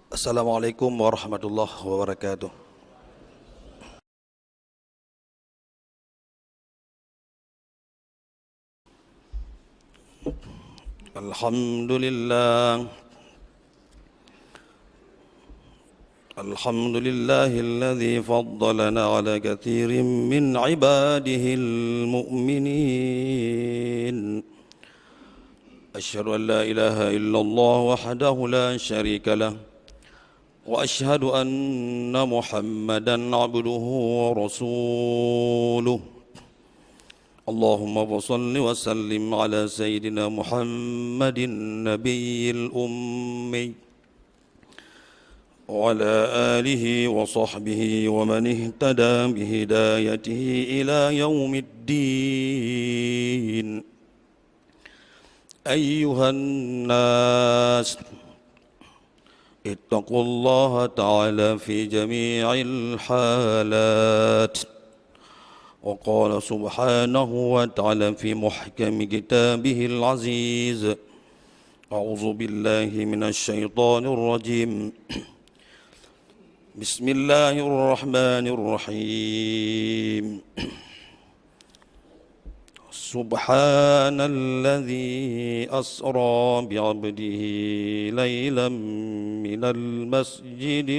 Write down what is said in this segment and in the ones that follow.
Assalamualaikum warahmatullahi wabarakatuh. Alhamdulillah. Alhamdulillahilladzi faddalana ala katsirin min ibadihil mu'minin. Asyhadu an la ilaha illallah wahdahu la syarika lah. وأشهد أن محمدًا عبده ورسوله اللهم صل وسلم على سيدنا محمد النبي الأمي وعلى آله وصحبه ومن اهتدى بهدايته إلى يوم الدين. أيها الناس اتقوا الله تعالى في جميع الحالات. وقال سبحانه وتعالى في محكم كتابه العزيز: أعوذ بالله من الشيطان الرجيم. بسم الله الرحمن الرحيم. سبحان الذي أسرى بعبده ليلا من المسجد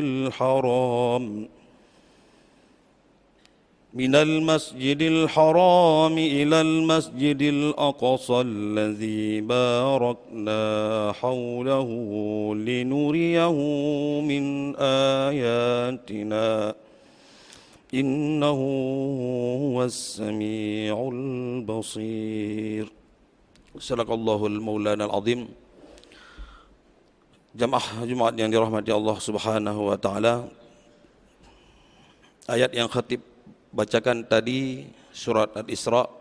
الحرام إلى المسجد الأقصى الذي باركنا حوله لنريه من آياتنا إنه هو السميع البصير. Sadaqallahul Maulana al-Azim. Jamaah Jumat yang dirahmati Allah Subhanahu wa taala. Ayat yang khatib bacakan tadi surat Al-Isra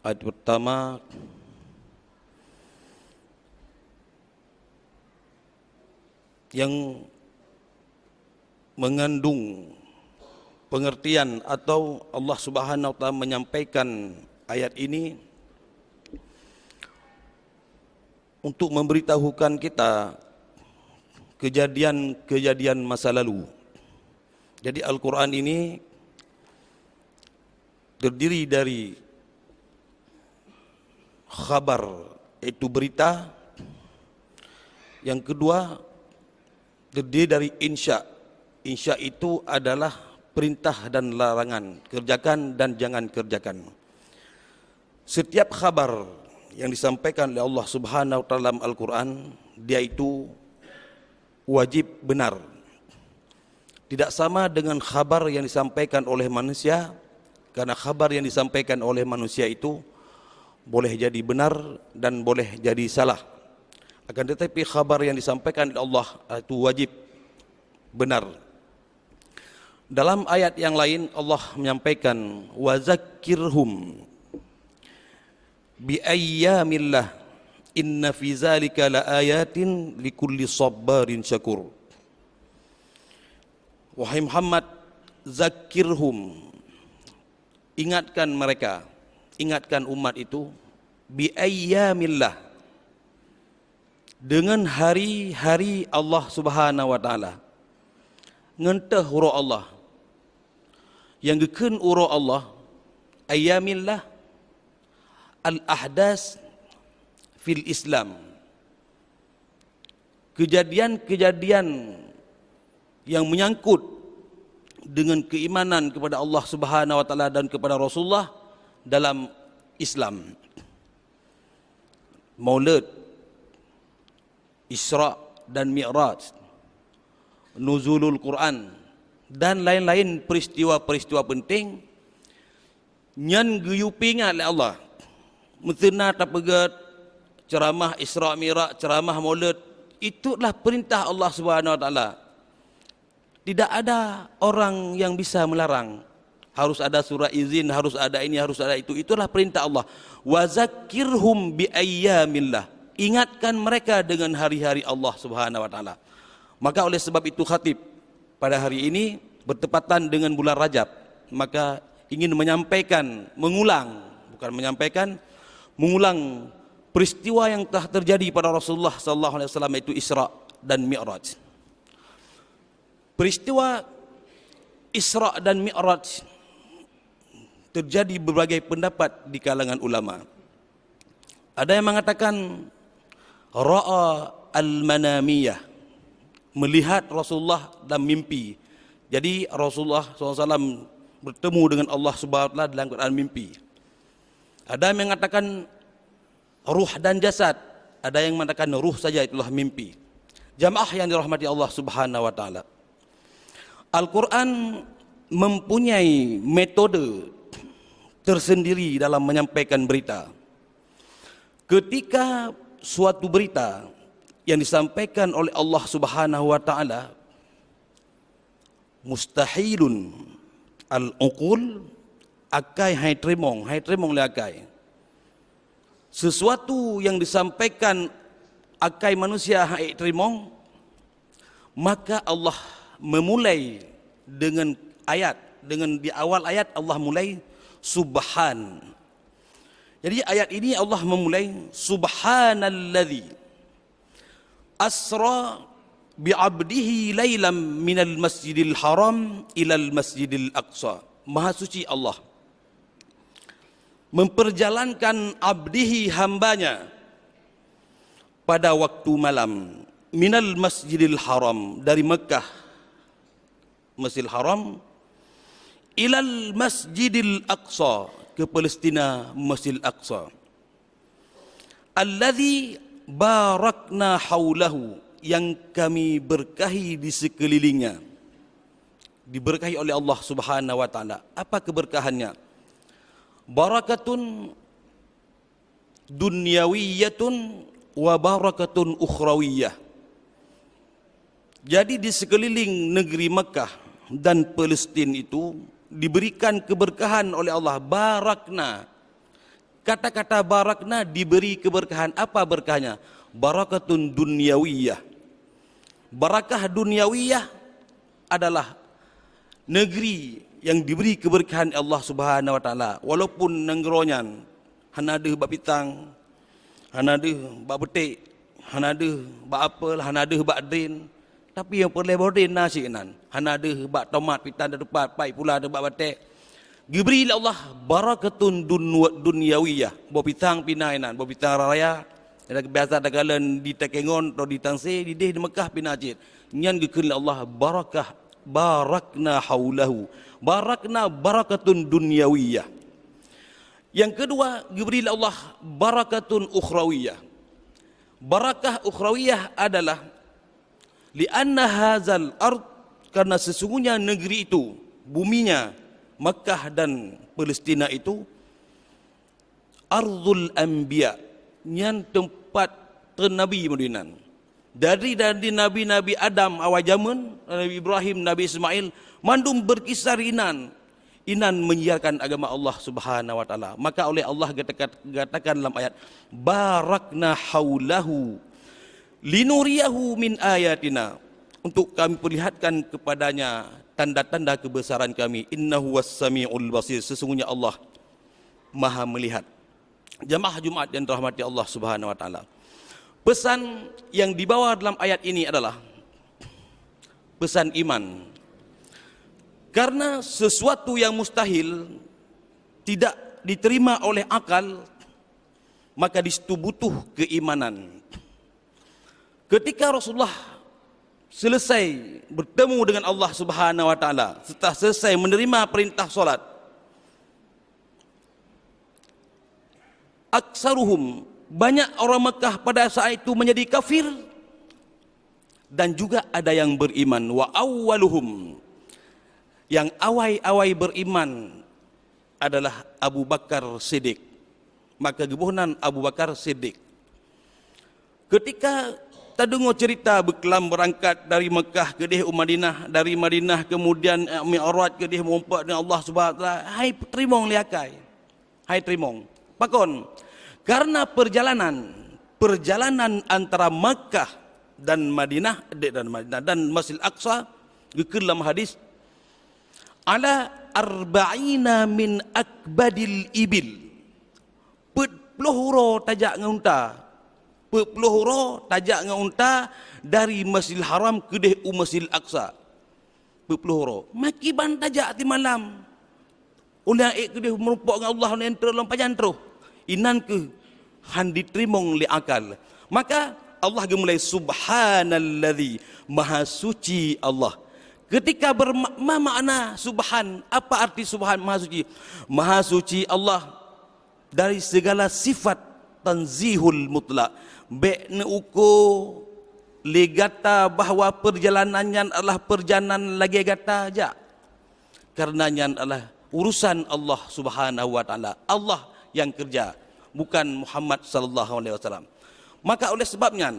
ayat pertama yang mengandung pengertian atau Allah Subhanahu wa taala menyampaikan ayat ini untuk memberitahukan kita kejadian-kejadian masa lalu. Jadi Al-Quran ini terdiri dari khabar, yaitu berita. Yang kedua terdiri dari insya. Insya itu adalah perintah dan larangan, kerjakan dan jangan kerjakan. Setiap khabar yang disampaikan oleh Allah Subhanahu wa taala dalam Al-Quran, dia itu wajib benar. Tidak sama dengan khabar yang disampaikan oleh manusia, karena khabar yang disampaikan oleh manusia itu boleh jadi benar dan boleh jadi salah. Akan tetapi khabar yang disampaikan oleh Allah itu wajib benar. Dalam ayat yang lain Allah menyampaikan wazakirhum bi ayyamillah inna fi zalika laayatin likulli sabarin syakur. Wahai Muhammad, zakirhum, ingatkan mereka, ingatkan umat itu bi ayyamillah, dengan hari-hari Allah Subhanahu wa taala. Ngenteh huruf Allah yang geken uro Allah ayyamillah al-ahdas fil Islam, kejadian-kejadian yang menyangkut dengan keimanan kepada Allah Subhanahu wa taala dan kepada Rasulullah dalam Islam. Maulid, Isra dan Mi'raj, nuzulul Quran dan lain-lain peristiwa-peristiwa penting nyan guyupingan oleh Allah. Mentena tapegat ceramah Isra Mi'raj, ceramah Maulid, itulah perintah Allah Subhanahu wa taala. Tidak ada orang yang bisa melarang. Harus ada surat izin, harus ada ini, harus ada itu. Itulah perintah Allah. Wa zakirhum bi ayyamillah. Ingatkan mereka dengan hari-hari Allah Subhanahu wa taala. Maka oleh sebab itu khatib pada hari ini bertepatan dengan bulan Rajab, maka ingin menyampaikan, mengulang peristiwa yang telah terjadi pada Rasulullah sallallahu alaihi wasallam, yaitu Isra dan Mi'raj. Peristiwa Isra dan Mi'raj terjadi berbagai pendapat di kalangan ulama. Ada yang mengatakan ra'a al-manamiyah, melihat Rasulullah dalam mimpi. Jadi Rasulullah SAW bertemu dengan Allah Subhanahu wa taala dalam keadaan mimpi. Ada yang mengatakan ruh dan jasad, ada yang mengatakan ruh saja itulah mimpi. Jamaah yang dirahmati Allah Subhanahu wa taala. Al-Quran mempunyai metode tersendiri dalam menyampaikan berita. Ketika suatu berita yang disampaikan oleh Allah Subhanahu wa taala mustahilun al-uqul, akai hai tremong le akai. Sesuatu yang disampaikan akai manusia hai tremong, maka Allah memulai dengan ayat, dengan di awal ayat Allah mulai subhan. Jadi ayat ini Allah memulai subhanalladzi asra bi'abdihi laylam minal masjidil haram ilal masjidil aqsa. Maha suci Allah memperjalankan abdihi, hambanya, pada waktu malam minal masjidil haram, dari Mekah Masjidil Haram, ilal Masjidil Aqsa, ke Palestina Masjidil Aqsa. Alladzi barakna haulahu, yang kami berkahi di sekelilingnya. Diberkahi oleh Allah Subhanahu wa taala. Apa keberkahannya? Barakatun dunyawiyatun wa barakatun ukhrawiyah. Jadi di sekeliling negeri Mekah dan Palestin itu diberikan keberkahan oleh Allah. Barakna, kata-kata barakna diberi keberkahan. Apa berkahnya? Barakatun dunyawiyah. Barakah dunyawiyah adalah negeri yang diberi keberkahan Allah Subhanahu wa taala. Walaupun nenggeronyan hanade bab pitang, hanade bab betik, hanade bab apel, hanade bab drin, tapi yang perlu bodin nasi nan, hanade bab tomat pitan depan pai pula ada bab batik. Diberi oleh Allah barakatun dunyawiyah. Bab pitang pinai nan, bab pitang raya. Ada biasa dagalan di Tekengon atau di Tangse, di Mekah pinajit. Nyan gekeun Allah barakah, barakna haulahu. Barakna barakatun dunyawiyah. Yang kedua, diberi Allah barakatun ukhrawiyah. Barakah ukhrawiyah adalah lianna hazal ard, karena sesungguhnya negeri itu, buminya Mekah dan Palestina itu ardul anbiya, yang tempat nabi mudinan. Dari nabi-nabi Adam awal zaman, Nabi Ibrahim, Nabi Ismail, mandum berkisar inan menyiarkan agama Allah Subhanahu wa taala. Maka oleh Allah katakan dalam ayat barakna haulahu linuriyahu min ayatina, untuk kami perlihatkan kepadanya tanda-tanda kebesaran kami. Innahu was-sami'ul basir, sesungguhnya Allah Maha melihat. Jamaah Jumat yang dirahmati Allah Subhanahu wa taala. Pesan yang dibawa dalam ayat ini adalah pesan iman. Karena sesuatu yang mustahil tidak diterima oleh akal, maka di situ butuh keimanan. Ketika Rasulullah selesai bertemu dengan Allah Subhanahu wa taala, setelah selesai menerima perintah solat, aksaruhum, banyak orang Mekah pada saat itu menjadi kafir, dan juga ada yang beriman. Wa awwaluhum, yang awai-awai beriman adalah Abu Bakar Siddiq. Maka gebuhnan Abu Bakar Siddiq, ketika terdengar cerita berkelam berangkat dari Mekah ke Madinah, dari Madinah kemudian Mi'raj ke mengumpat dengan Allah Subhanahu wa taala, hai trimong liakai, hai trimong pakon, karena perjalanan antara Makkah dan Madinah dan Masjidil Aqsa, gekeun dalam hadis ala arba'ina min akbadil ibil, 40 huro tajak ngunta Pepuluh huro tajak dengan unta dari Masjidil Haram ke deh Masjidil Aqsa. Pepuluh huro. Maki ban tajak di malam. Ulah ke deh merupak dengan Allah yang terlampayan terus. Inan ke han diterimong li akal. Maka Allah gemulai subhanalladzi maha suci Allah. Ketika bermakna subhan, apa arti subhan maha suci? Maha suci Allah dari segala sifat tanzihul mutlak. Bek ne uko le gata bahawa perjalanannya adalah perjalanan lagi gata aja. Karenanya adalah urusan Allah Subhanahu wa taala. Allah yang kerja, bukan Muhammad sallallahu alaihi wasallam. Maka oleh sebabnya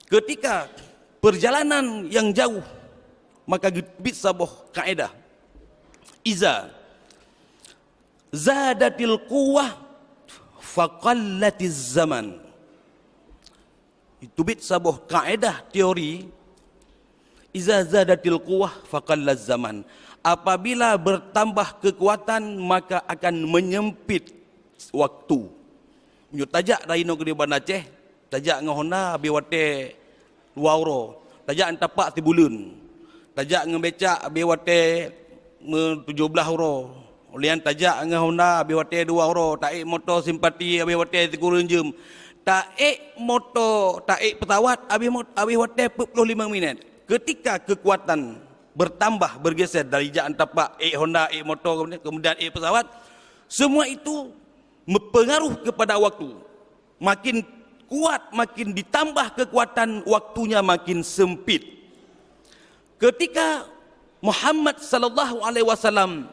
ketika perjalanan yang jauh, maka bit sabuh kaedah iza zadatil quwwah faqallatiz zaman. Itu bit sabuh kaedah teori iza zadatil quwwah faqallaz zaman. Apabila bertambah kekuatan maka akan menyempit waktu. Menyut tajak dari negeri Bandar Aceh, tajak ngahona biwate 2 euro, tajak tapak 3 bulan. Tajak ngebecak biwate 17 euro. Olian tajak ngahona biwate 2 euro, taik motor simpati biwate 30 jam. Taik motor, taik pesawat abi wate 45 minit. Ketika kekuatan bertambah bergeser dari jalan tapak Honda motor kemudian pesawat, semua itu mempengaruh kepada waktu. Makin kuat, makin ditambah kekuatan, waktunya makin sempit. Ketika Muhammad sallallahu alaihi wasallam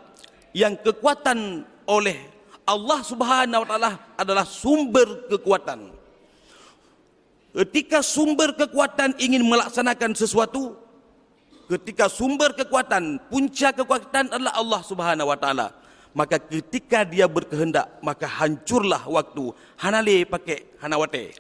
yang kekuatan oleh Allah Subhanahu wa taala adalah sumber kekuatan. Ketika sumber kekuatan ingin melaksanakan sesuatu, ketika sumber kekuatan, puncak kekuatan adalah Allah Subhanahu wa taala, maka ketika dia berkehendak, maka hancurlah waktu. Hanale pakai hanawate.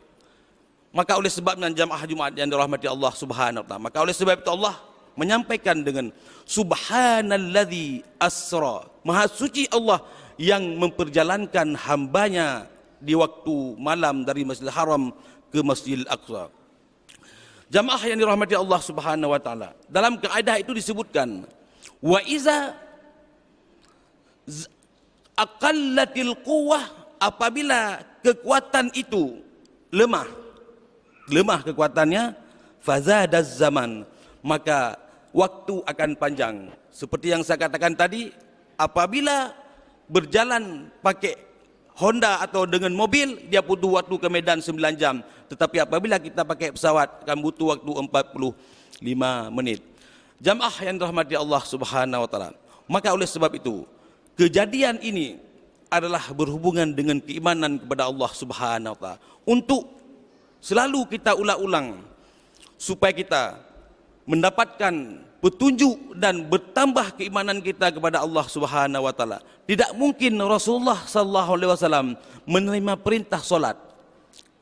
Maka oleh sebabnya jamaah Jumat yang dirahmati Allah Subhanahu wa taala, maka oleh sebab itu Allah menyampaikan dengan subhanalladzi asra. Maha suci Allah yang memperjalankan hambanya di waktu malam dari Masjidil Haram ke Masjidil Aqsa. Jamaah yang dirahmati Allah Subhanahu wa taala, dalam kaedah itu disebutkan wa iza aqallatil quwwah, apabila kekuatan itu lemah kekuatannya, fazadaz zaman, maka waktu akan panjang. Seperti yang saya katakan tadi, apabila berjalan pakai Honda atau dengan mobil, dia butuh waktu ke Medan 9 jam. Tetapi apabila kita pakai pesawat, akan butuh waktu 45 menit. Jamaah yang dirahmati Allah Subhanahu wa taala. Maka oleh sebab itu, kejadian ini adalah berhubungan dengan keimanan kepada Allah Subhanahu wa taala. Untuk selalu kita ulang-ulang supaya kita mendapatkan petunjuk dan bertambah keimanan kita kepada Allah Subhanahu wa taala. Tidak mungkin Rasulullah sallallahu alaihi wasallam menerima perintah solat.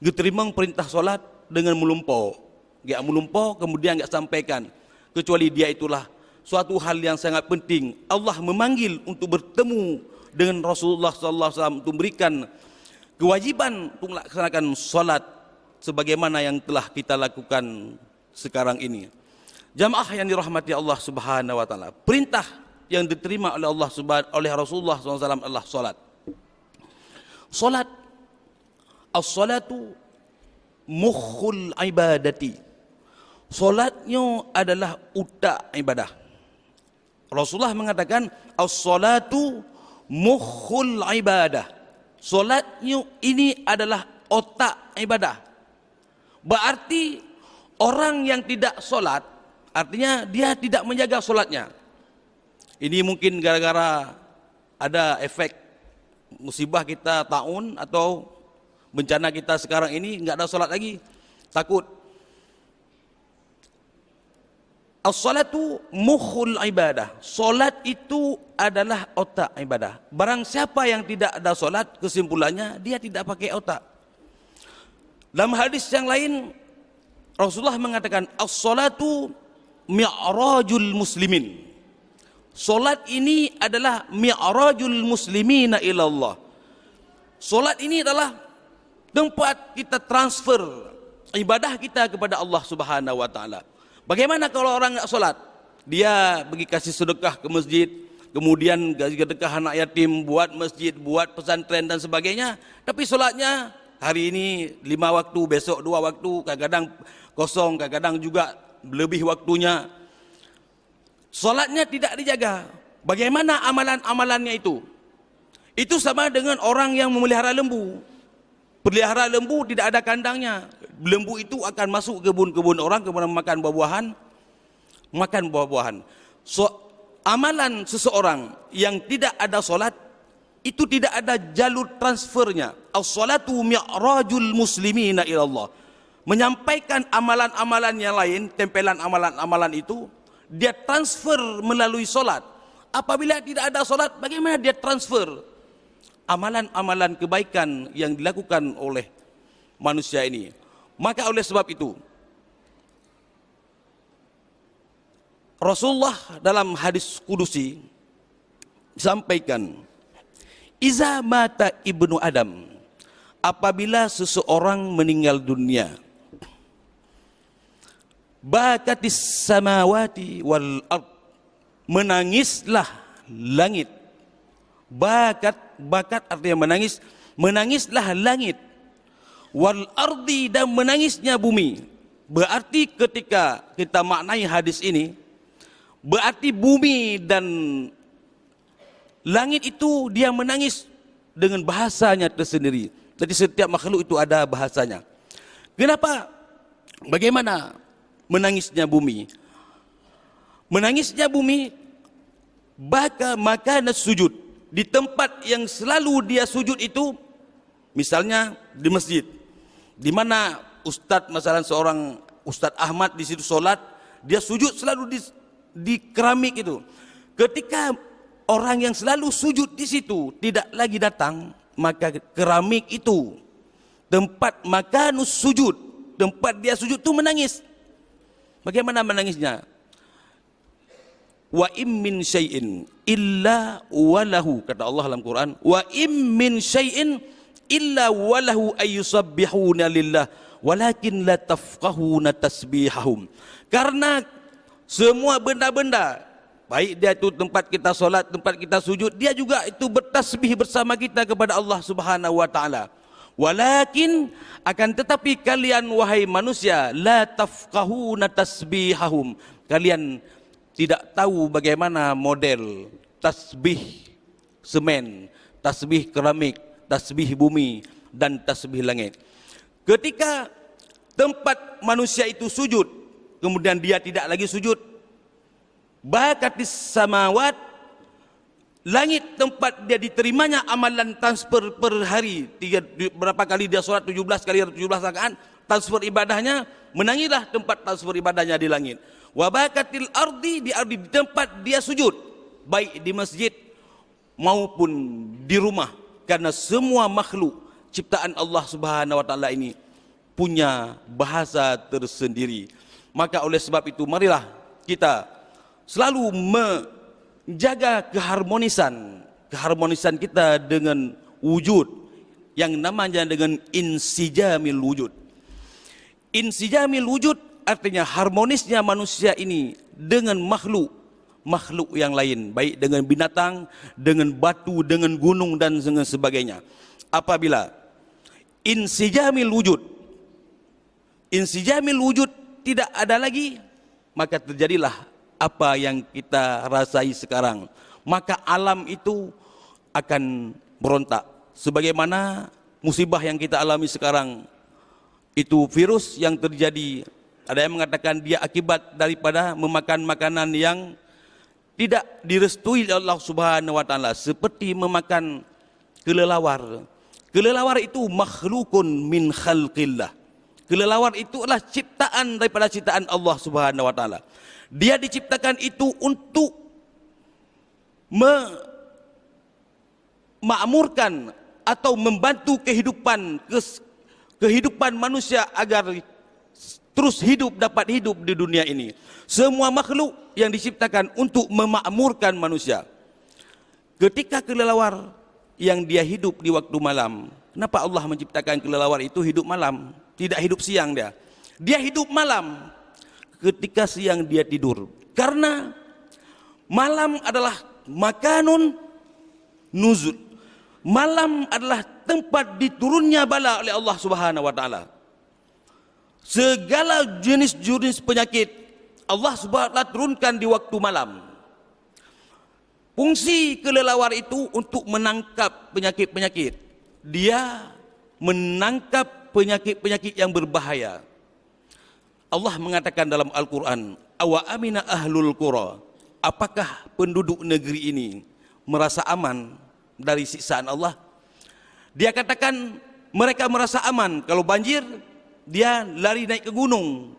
Diterima perintah solat dengan melumpau. Dia melumpau kemudian enggak sampaikan, kecuali dia itulah suatu hal yang sangat penting. Allah memanggil untuk bertemu dengan Rasulullah sallallahu alaihi wasallam untuk memberikan kewajiban untuk melaksanakan solat sebagaimana yang telah kita lakukan sekarang ini. Jamaah yang dirahmati Allah Subhanahu wa taala, perintah yang diterima oleh Allah oleh Rasulullah SAW adalah salat. Salat, as-salatu mukhul ibadati. Salatnya adalah utak ibadah. Rasulullah mengatakan as-salatu mukhul ibadah. Salatnya ini adalah otak ibadah. Berarti orang yang tidak salat, artinya dia tidak menjaga solatnya. Ini mungkin gara-gara ada efek musibah kita taun atau bencana kita sekarang ini enggak ada solat lagi. Takut. As-salatu mukhul ibadah. Solat itu adalah otak ibadah. Barang siapa yang tidak ada solat, kesimpulannya dia tidak pakai otak. Dalam hadis yang lain Rasulullah mengatakan as-salatu mi'rajul muslimin. Solat ini adalah mi'rajul muslimina ila Allah. Solat ini adalah tempat kita transfer ibadah kita kepada Allah Subhanahu wa taala. Bagaimana kalau orang enggak solat? Dia pergi kasih sedekah ke masjid, kemudian kasih sedekah anak yatim, buat masjid, buat pesantren dan sebagainya, tapi solatnya hari ini 5 waktu, besok 2 waktu, kadang-kadang kosong, kadang-kadang juga lebih waktunya. Solatnya tidak dijaga. Bagaimana amalan-amalannya itu? Itu sama dengan orang yang memelihara lembu. Pelihara lembu tidak ada kandangnya. Lembu itu akan masuk kebun-kebun orang, kemudian makan buah-buahan. So, amalan seseorang yang tidak ada solat, itu tidak ada jalur transfernya. As-salatu mi'rajul muslimina ilallah. Menyampaikan amalan-amalan yang lain, tempelan amalan-amalan itu, dia transfer melalui solat. Apabila tidak ada solat, bagaimana dia transfer amalan-amalan kebaikan yang dilakukan oleh manusia ini? Maka oleh sebab itu, Rasulullah dalam hadis kudusi sampaikan, iza mata ibnu Adam, apabila seseorang meninggal dunia, bakatis samawati wal ard, menangislah langit. Bakat artinya menangis, menangislah langit. Wal ardi, dan menangisnya bumi. Berarti ketika kita maknai hadis ini, berarti bumi dan langit itu dia menangis dengan bahasanya tersendiri. Jadi setiap makhluk itu ada bahasanya. Kenapa? Bagaimana menangisnya bumi? Menangisnya bumi, maka sujud. Di tempat yang selalu dia sujud itu, misalnya di masjid, di mana ustadz, misalnya seorang Ustadz Ahmad di situ solat, dia sujud selalu di keramik itu. Ketika orang yang selalu sujud di situ tidak lagi datang, maka keramik itu, tempat makanus sujud, tempat dia sujud itu menangis. Bagaimana menangisnya? Wa im min syai'in illa walahu, kata Allah dalam Quran, wa im min syai'in illa walahu ayyusabbihuna lillah walakin la tafqahuna tasbihahum. Karena semua benda-benda, baik dia itu tempat kita solat, tempat kita sujud, dia juga itu bertasbih bersama kita kepada Allah Subhanahu wa taala. Walakin, akan tetapi kalian wahai manusia, la tafqahuna tasbihahum, kalian tidak tahu bagaimana model tasbih semen, tasbih keramik, tasbih bumi, dan tasbih langit. Ketika tempat manusia itu sujud, kemudian dia tidak lagi sujud, bakatis samawat, langit tempat dia diterimanya amalan transfer per hari, berapa kali dia sholat, 17 kali 17 rakaat, transfer ibadahnya, menangilah tempat transfer ibadahnya di langit. Wabakatil ardi, di tempat dia sujud, baik di masjid maupun di rumah, karena semua makhluk ciptaan Allah Subhanahu wa taala ini punya bahasa tersendiri. Maka oleh sebab itu, marilah kita selalu menjaga keharmonisan kita dengan wujud, yang namanya dengan insijamil wujud. Insijamil wujud artinya harmonisnya manusia ini dengan makhluk yang lain, baik dengan binatang, dengan batu, dengan gunung, dan sebagainya. Apabila insijamil wujud tidak ada lagi, maka terjadilah apa yang kita rasai sekarang. Maka alam itu akan berontak. Sebagaimana musibah yang kita alami sekarang, itu virus yang terjadi, ada yang mengatakan dia akibat daripada memakan makanan yang tidak direstui oleh Allah Subhanahu wa taala, seperti memakan kelelawar. Kelelawar itu makhlukun min khalqillah. Kelelawar itu adalah ciptaan daripada ciptaan Allah Subhanahu wa taala. Dia diciptakan itu untuk memakmurkan atau membantu kehidupan manusia agar terus dapat hidup di dunia ini. Semua makhluk yang diciptakan untuk memakmurkan manusia. Ketika kelelawar yang dia hidup di waktu malam, Kenapa Allah menciptakan kelelawar itu hidup malam, tidak hidup siang dia? Dia hidup malam ketika siang dia tidur. Karena malam adalah makanun nuzul. Malam adalah tempat diturunnya bala oleh Allah Subhanahu wa taala. Segala jenis-jenis penyakit Allah Subhanahu wa taala turunkan di waktu malam. Fungsi kelelawar itu untuk menangkap penyakit-penyakit. Dia menangkap penyakit-penyakit yang berbahaya. Allah mengatakan dalam Al-Quran, awa amina ahlul qura, apakah penduduk negeri ini merasa aman dari siksaan Allah? Dia katakan mereka merasa aman. Kalau banjir, dia lari naik ke gunung.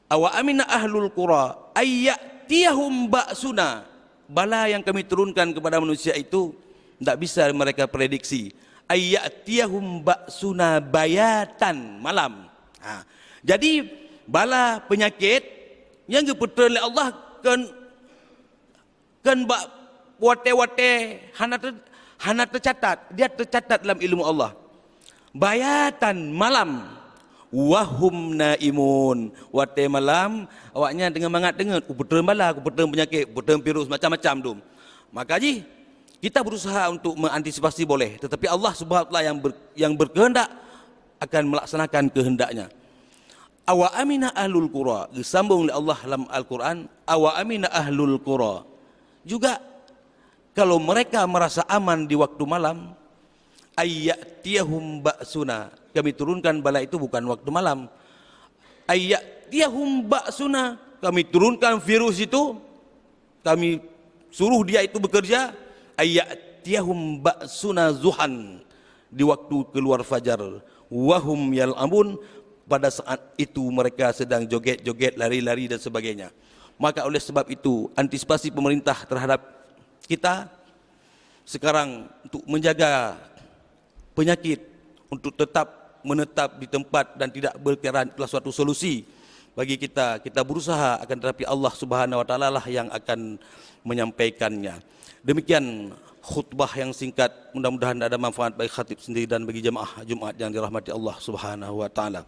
Awa amina ahlul qura ayyatiyahum ba'suna, bala yang kami turunkan kepada manusia itu tidak bisa mereka prediksi. Ayyatiyahum ba'suna bayatan, malam. Jadi bala penyakit yang diputar oleh Allah kan wate-wate hana tercatat, dia tercatat dalam ilmu Allah. Bayatan, malam. Wahum naimun, wate malam awaknya dengan mangat dengar putar bala, putar penyakit, putar virus macam-macam tu. Maka kita berusaha untuk mengantisipasi boleh, tetapi Allah Subhanahu wa taala yang berkehendak akan melaksanakan kehendaknya. Awa amina ahlul qura, disambung oleh Allah dalam Al-Quran, awa amina ahlul qura. Juga kalau mereka merasa aman di waktu malam, ayyatiyahum ba'suna, kami turunkan bala itu bukan waktu malam. Ayyatiyahum ba'suna, kami turunkan virus itu, kami suruh dia itu bekerja. Ayyatiyahum ba'suna zuhan, di waktu keluar fajar. Wahum yal'amun, pada saat itu mereka sedang joget-joget, lari-lari dan sebagainya. Maka oleh sebab itu antisipasi pemerintah terhadap kita sekarang untuk menjaga penyakit, untuk tetap menetap di tempat dan tidak berkeliaran, itulah suatu solusi bagi kita. Kita berusaha, akan tetapi Allah Subhanahu wa taala lah yang akan menyampaikannya. Demikian khutbah yang singkat, mudah-mudahan ada manfaat bagi khatib sendiri dan bagi jemaah Jumat yang dirahmati Allah Subhanahu wa taala.